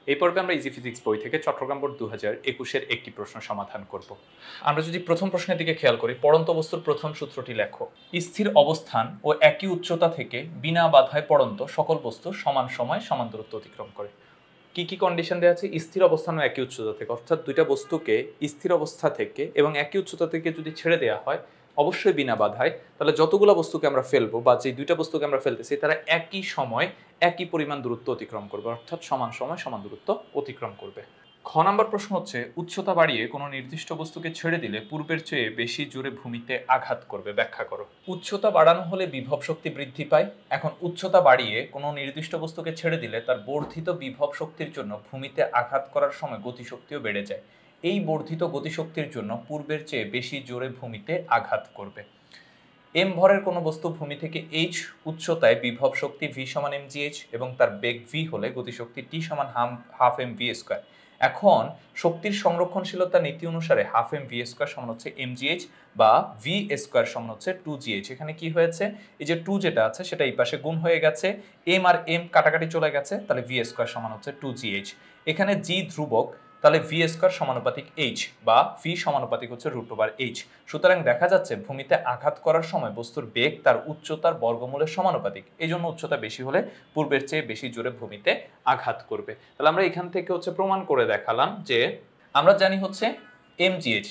এই পর্বে আমরা ইজি ফিজিক্স বই থেকে চট্টগ্রাম বোর্ড 2021-এর একটি প্রশ্ন সমাধান করব। আমরা যদি প্রথম প্রশ্নের দিকে খেয়াল করি, পড়ন্ত বস্তুর প্রথম সূত্রটি লেখো। স্থির অবস্থান ও একই উচ্চতা থেকে বিনা বাধায় পড়ন্ত সকল বস্তু সমান সময় সমান দূরত্ব অতিক্রম করে। কি কি কন্ডিশন দেওয়া আছে? স্থির অবস্থান ও একই উচ্চতা থেকে, অর্থাৎ দুইটা বস্তুকে স্থির অবস্থা থেকে এবং একই উচ্চতা থেকে যদি ছেড়ে দেওয়া হয়, অবশ্যই বিনা বাধায়, তাহলে যতগুলো বস্তুকে আমরা ফেলবো বা যে দুইটা বস্তুকে আমরা ফেলতেছি তারা একই সময় একই পরিমাণ দূরত্ব অতিক্রম করবে, অর্থাৎ সমান সময় সমান দূরত্ব অতিক্রম করবে। খ নাম্বার প্রশ্ন হচ্ছে, উচ্চতা বাড়িয়ে কোনো নির্দিষ্ট বস্তুকে ছেড়ে দিলে পূর্বের চেয়ে বেশি জোরে ভূমিতে আঘাত করবে, ব্যাখ্যা করো। উচ্চতা বাড়ানো হলে বিভব শক্তি বৃদ্ধি পায়। এখন উচ্চতা বাড়িয়ে কোনো নির্দিষ্ট বস্তুকে ছেড়ে দিলে তার বর্ধিত বিভব শক্তির জন্য ভূমিতে আঘাত করার সময় গতিশক্তিও বেড়ে যায়। এই বর্ধিত গতিশক্তির জন্য পূর্বের চেয়ে বেশি জোরে ভূমিতে আঘাত করবে। এম ভরের কোনো বস্তু ভূমি থেকে এইচ উচ্চতায় বিভব শক্তি ভি সমান এম জি এইচ এবং তার বেগ ভি হলে গতিশক্তি টি সমান হাফ এম ভি স্কোয়ার। এখন শক্তির সংরক্ষণশীলতা নীতি অনুসারে হাফ এম ভি স্কোয়ার সমান হচ্ছে এম জি এইচ বা ভি স্কোয়ার সমান হচ্ছে 2gh। এখানে কি হয়েছে, এই যে 2 যেটা আছে সেটা এই পাশে গুণ হয়ে গেছে, এম আর এম কাটাকাটি চলে গেছে, তাহলে ভি স্কোয়ার সমান হচ্ছে 2gh। এখানে জি ধ্রুবক, তাহলে ভি স্কোয়ার সমানুপাতিক এইচ বা ভি সমানুপাতিক হচ্ছে √h। সুতরাং দেখা যাচ্ছে ভূমিতে আঘাত করার সময় বস্তুর বেগ তার উচ্চতার বর্গমূলের সমানুপাতিক, এই জন্য উচ্চতা বেশি হলে পূর্বের চেয়ে বেশি জোরে ভূমিতে আঘাত করবে। তাহলে আমরা এখান থেকে হচ্ছে প্রমাণ করে দেখালাম যে আমরা জানি হচ্ছে এমজিএইচ,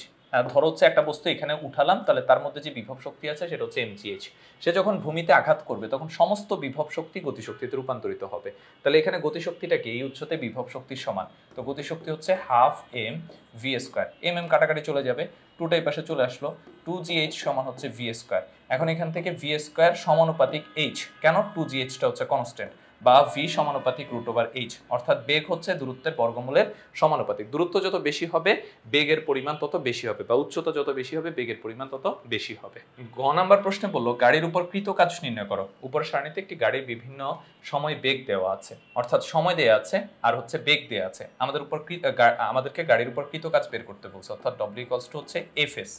ধরো হচ্ছে একটা বস্তু এখানে উঠালাম, তাহলে তার মধ্যে যে বিভব শক্তি আছে সেটা হচ্ছে এমজিএইচ। সে যখন ভূমিতে আঘাত করবে তখন সমস্ত বিভব শক্তি গতিশক্তিতে রূপান্তরিত হবে। তাহলে এখানে গতিশক্তিটাকে এই উচ্চতে বিভব শক্তির সমান, তো গতিশক্তি হচ্ছে half m v square. M m কাটাকাটি চলে যাবে, 2টা এই পাশে চলে আসলো, 2gh সমান হচ্ছে ভি স্কোয়ার। এখন এখান থেকে ভি স্কোয়ার সমানুপাতিক এইচ, কেন 2gh-টা হচ্ছে কনস্ট্যান্ট, বা ভি সমানুপাতিক √h, অর্থাৎ বেগ হচ্ছে দূরত্বের বর্গমূলের সমানুপাতিক। দূরত্ব যত বেশি হবে বেগের পরিমাণ তত বেশি হবে, বা উচ্চতা যত বেশি হবে বেগের পরিমাণ তত বেশি হবে। গ নাম্বার প্রশ্নে বললো, গাড়ির উপর কৃত কাজ নির্ণয় করো। উপর সারণীতে একটি গাড়ির বিভিন্ন সময় বেগ দেওয়া আছে, অর্থাৎ সময় দেওয়া আছে আর হচ্ছে বেগ দেওয়া আছে। আমাদেরকে গাড়ির উপর কৃত কাজ বের করতে বলছে, অর্থাৎ W হচ্ছে Fs।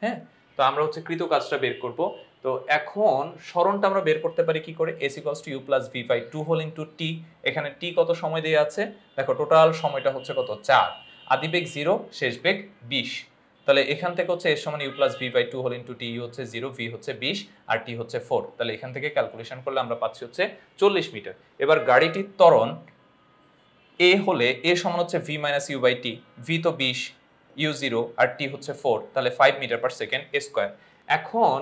হ্যাঁ, তো আমরা হচ্ছে কৃত কাজটা বের করব। তো এখন সরণটা আমরা বের করতে পারি কি করে, S = U + V/2 whole into t. এখানে টি কত সময় দেওয়া আছে, দেখো টোটাল সময়টা হচ্ছে কত, 4। আদি বেগ 0, শেষ বেগ 20। তাহলে এখান থেকে হচ্ছে S = U + V/2 whole into t, হচ্ছে 0, V হচ্ছে 20 আর টি হচ্ছে 4। তাহলে এখান থেকে ক্যালকুলেশন করলে আমরা পাচ্ছি হচ্ছে 40 মিটার। এবার গাড়িটির ত্বরণ A হলে A সমান হচ্ছে V - U/t, V তো 20, U 0 আর টি হচ্ছে 4, তাহলে 5 মিটার পার সেকেন্ড স্কয়ার। এখন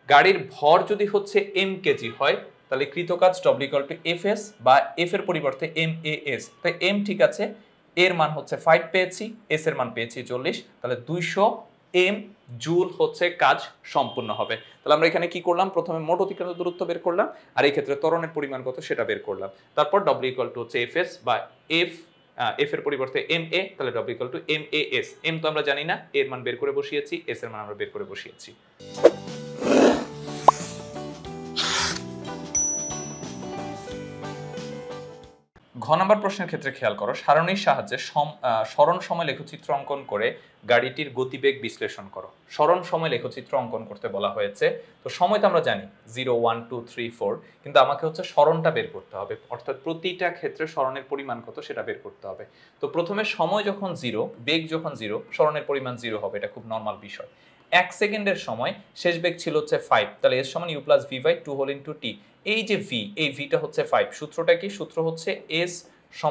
গাড়ির ভর যদি হচ্ছে m কেজি হয়, তাহলে কৃতকাজ W = Fs বা F এর পরিবর্তে MAS। তো m ঠিক আছে, এর মান হচ্ছে 5 পেয়েছি, s এর মান পেয়েছি 40, তাহলে 200 m জুল হচ্ছে কাজ সম্পূর্ণ হবে। তাহলে আমরা এখানে কি করলাম, প্রথমে মোট অতিক্রান্ত দূরত্ব বের করলাম আর এই ক্ষেত্রে ত্বরণের পরিমাণ কত সেটা বের করলাম। তারপর W = হচ্ছে Fs বা F এর পরিবর্তে MA, তাহলে W = MAS। m তো আমরা জানি না, এর মান বের করে বসিয়েছি, s এর মান আমরা বের করে বসিয়েছি। ঘ নাম্বার প্রশ্নের ক্ষেত্রে খেয়াল করো, সারণীর সাহায্যে সরণ সময় লেখচিত্র অঙ্কন করে গাড়িটির গতিবেগ বিশ্লেষণ করো। সরণ সময় লেখচিত্র অঙ্কন করতে বলা হয়েছে। তো সময় তো আমরা জানি 0, 1, 2, 3, 4, কিন্তু আমাকে হচ্ছে সরণটা বের করতে হবে, অর্থাৎ প্রতিটা ক্ষেত্রে সরণের পরিমাণ কত সেটা বের করতে হবে। তো প্রথমে সময় যখন 0, বেগ যখন 0, সরণের পরিমাণ 0 হবে, এটা খুব নর্মাল বিষয়। 1 সেকেন্ডের সময় শেষ বেগ ছিল হচ্ছে 5, তাহলে S = U + V/2 whole into t. এই যে V, এই ভিটা হচ্ছে 5। সূত্রটা কি, সূত্র হচ্ছে S =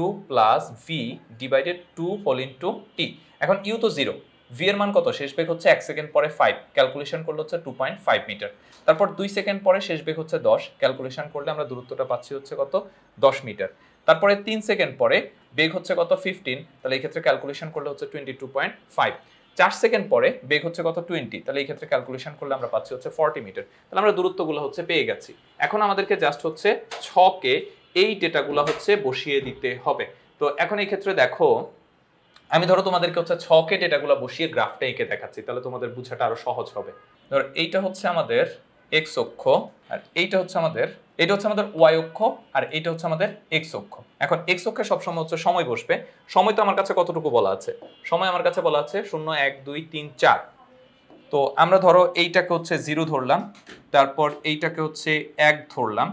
U + V/2 whole into t. এখন U তো 0, V এর মান কত, শেষ বেগ হচ্ছে 1 সেকেন্ড পরে 5, ক্যালকুলেশন করলে হচ্ছে 2.5 মিটার। তারপর 2 সেকেন্ড পরে শেষ বেগ হচ্ছে 10, ক্যালকুলেশন করলে আমরা দূরত্বটা পাচ্ছি হচ্ছে কত, 10 মিটার। তারপরে 3 সেকেন্ড পরে বেগ হচ্ছে কত, 15, তাহলে এই ক্ষেত্রে ক্যালকুলেশন করলে হচ্ছে 22.5। 4 সেকেন্ড পরে বেগ হচ্ছে কত, 20, তাহলে এই ক্ষেত্রে ক্যালকুলেশন করলে আমরা পাচ্ছি হচ্ছে 40 মিটার। তাহলে আমরা দূরত্বগুলো হচ্ছে পেয়ে গেছি। এখন আমাদেরকে জাস্ট হচ্ছে ছকে এই ডেটাগুলো হচ্ছে বসিয়ে দিতে হবে। তো এখন এই ক্ষেত্রে দেখো, আমি ধরো তোমাদেরকে হচ্ছে ছকে ডেটাগুলো বসিয়ে গ্রাফটা এঁকে দেখাচ্ছি, তাহলে তোমাদের বোঝাটা আরো সহজ হবে। ধরো এইটা হচ্ছে আমাদের x অক্ষ, আর এইটা হচ্ছে আমাদের y অক্ষ, আর এইটা হচ্ছে আমাদের x অক্ষ। এখন x অক্ষে সবসময় হচ্ছে সময় বসবে। সময় তো আমার কাছে কতটুকু বলা আছে, সময় আমার কাছে বলা আছে 0, 1, 2, 3, 4। তো আমরা ধরো এইটাকে হচ্ছে 0 ধরলাম, তারপর এইটাকে হচ্ছে 1 ধরলাম,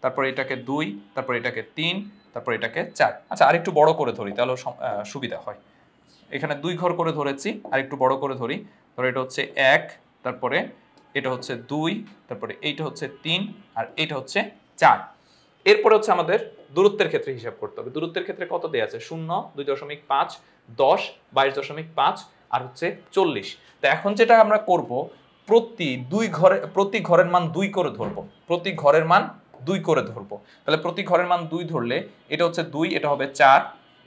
তারপর এটাকে 2, তারপর এটাকে 3, তারপর এটাকে 4। আচ্ছা আরেকটু বড় করে ধরি তাহলে সুবিধা হয়। এখানে 2 ঘর করে ধরেছি, আরেকটু বড় করে ধরি। ধরো এটা হচ্ছে 1, তারপরে এটা হচ্ছে 2, তারপরে এইটা হচ্ছে 3, আর এইটা হচ্ছে 4। এরপরে হচ্ছে আমাদের দূরত্বের ক্ষেত্রে হিসাব করতে হবে। দূরত্বের ক্ষেত্রে কত দেয়া আছে? 0, 2.5, 10, 22.5 আর হচ্ছে 40। তো এখন যেটা আমরা করব, প্রতি ঘরের মান 2 করে ধরবো। প্রতি ঘরের মান 2 করে ধরবো। তাহলে প্রতি ঘরের মান 2 ধরলে এটা হচ্ছে 2, এটা হবে 4,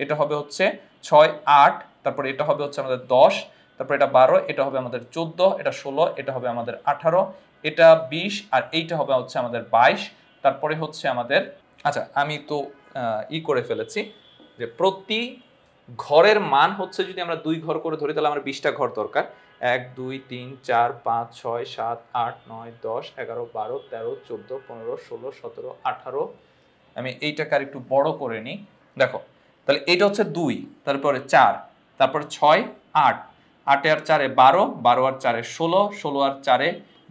এটা হবে হচ্ছে 6, 8, তারপরে এটা হবে হচ্ছে আমাদের 10, তারপর এটা 12, এটা হবে আমাদের 14, এটা 16, এটা হবে আমাদের 18, এটা 20, আর এইটা হবে হচ্ছে আমাদের 22। তারপরে হচ্ছে আমাদের, আচ্ছা আমি তো করে ফেলেছি যে প্রতি ঘরের মান হচ্ছে যদি আমরা 2 ঘর করে ধরি তাহলে আমার 20টা ঘর দরকার। 1, 2, 3, 4, 5, 6, 7, 8, 9, 10, 11, 12, 13, 14, 15, 16, 17, 18। আমি এইটাকে আর একটু বড় করে নিই। দেখো তাহলে এইটা হচ্ছে 2, তারপরে 4, তারপরে 6, 8, 8 আর 4 12, 12 আর 4 16, 16 আর 4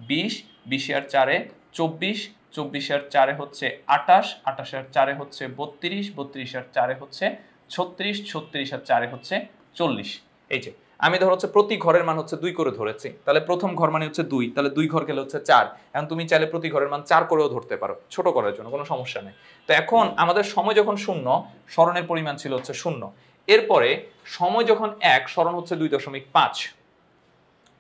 20, 20 আর 4 24, 24 আর 4 হচ্ছে 28, 28 আর 4 হচ্ছে 32, 32 আর 4 হচ্ছে 36, 36 আর 4 হচ্ছে 40। এই যে আমি ধর হচ্ছে প্রতি ঘরের মান হচ্ছে 2 করে ধরেছি, তাহলে প্রথম ঘর মানে হচ্ছে 2, তাহলে 2 ঘর গেলে হচ্ছে 4। এখন তুমি চাইলে প্রতি ঘরের মান 4 করেও ধরতে পারো, ছোট করার জন্য কোনো সমস্যা নেই। তো এখন আমাদের সময় যখন 0, স্মরণের পরিমাণ ছিল হচ্ছে 0। এরপরে সময় যখন 1, স্মরণ হচ্ছে 2.5।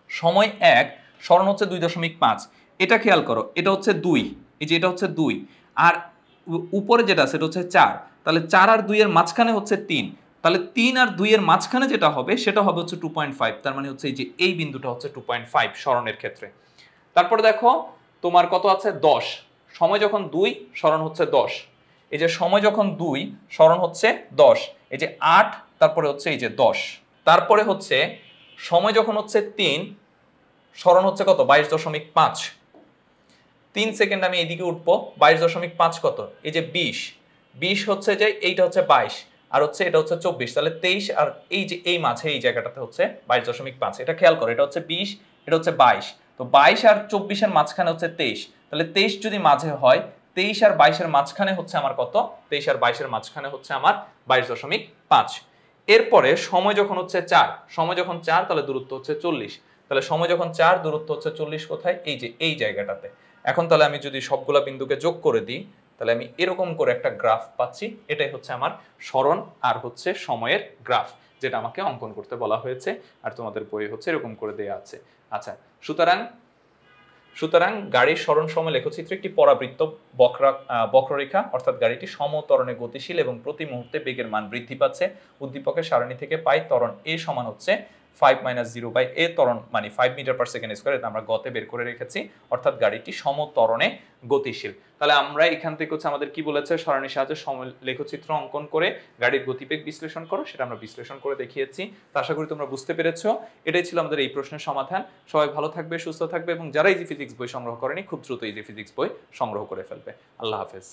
সময় 1, স্মরণ হচ্ছে 2.5। এটা খেয়াল করো, এটা হচ্ছে 2, এই যে এটা হচ্ছে 2, আর উপরে যেটা আছে এটা হচ্ছে 4। তাহলে 4 আর 2 এর মাঝখানে হচ্ছে 3, তাহলে 3 আর 2 এর মাঝখানে যেটা হবে সেটা হবে হচ্ছে 2.5। তার মানে হচ্ছে এই যে এই বিন্দুটা হচ্ছে 2.5 স্মরণের ক্ষেত্রে। তারপরে দেখো তোমার কত আছে? 10। সময় যখন 2, স্মরণ হচ্ছে 10। এই যে সময় যখন 2, স্মরণ হচ্ছে 10। এই যে 8, তারপরে হচ্ছে এই যে 10। তারপরে হচ্ছে সময় যখন হচ্ছে 3, স্মরণ হচ্ছে কত? 22.5। 3 সেকেন্ড আমি এইদিকে উঠবো। 22.5 কত? এই যে 20। 20 হচ্ছে যে এইটা হচ্ছে 22, আর হচ্ছে এটা হচ্ছে 24, তাহলে 23, আর এই যে এই মাঝে এই জায়গাটাতে হচ্ছে 22.5। এটা খেয়াল করো, এটা হচ্ছে 20, এটা হচ্ছে 22। তো 22 আর 24 এর মাঝখানে হচ্ছে 23, তাহলে 23 যদি মাঝে হয়, 23 আর 22 এর মাঝখানে হচ্ছে আমার কত? 23 আর 22 এর মাঝখানে হচ্ছে আমার 22.5। এরপরে সময় যখন হচ্ছে 4, সময় যখন 4 তাহলে দূরত্ব হচ্ছে 40। তাহলে সময় যখন 4, দূরত্ব হচ্ছে 40 কোথায়? এই যে এই জায়গাটাতে। এখন তাহলে আমি যদি সবগুলা বিন্দুকে যোগ করে দিই তাহলে আমি এরকম করে একটা গ্রাফ পাচ্ছি। এটাই হচ্ছে আমার স্মরণ আর হচ্ছে সময়ের গ্রাফ, যেটা আমাকে অঙ্কন করতে বলা হয়েছে, আর তোমাদের বইয়ে হচ্ছে এরকম করে দেয়া আছে। আচ্ছা, সুতরাং গাড়ির স্মরণ সময় লেখচিত্রে একটি পরাবৃত্ত বক্ররেখা, অর্থাৎ গাড়িটি সমত্বরণে গতিশীল এবং প্রতি মুহূর্তে বেগের মান বৃদ্ধি পাচ্ছে। উদ্দীপকের সারণী থেকে পাই ত্বরণ a সমান হচ্ছে 5 - 0/a, ত্বরণ মানে 5 মিটার/সেকেন্ড স্কয়ার, এটা আমরা গতে বের করে রেখেছি, অর্থাৎ গাড়িটি সমত্বরণে গতিশীল। তাহলে আমরা এখান থেকে হচ্ছে আমাদের কি বলেছে, সারণীর সাহায্যে লেখচিত্র অঙ্কন করে গাড়ির গতিবেগ বিশ্লেষণ করো, সেটা আমরা বিশ্লেষণ করে দেখিয়েছি। তো আশা করি তোমরা বুঝতে পেরেছো। এটাই ছিল আমাদের এই প্রশ্নের সমাধান। সবাই ভালো থাকবে, সুস্থ থাকবে, এবং যারা ইজি ফিজিক্স বই সংগ্রহ করেনি খুব দ্রুত ইজি ফিজিক্স বই সংগ্রহ করে ফেলবে। আল্লাহ হাফেজ।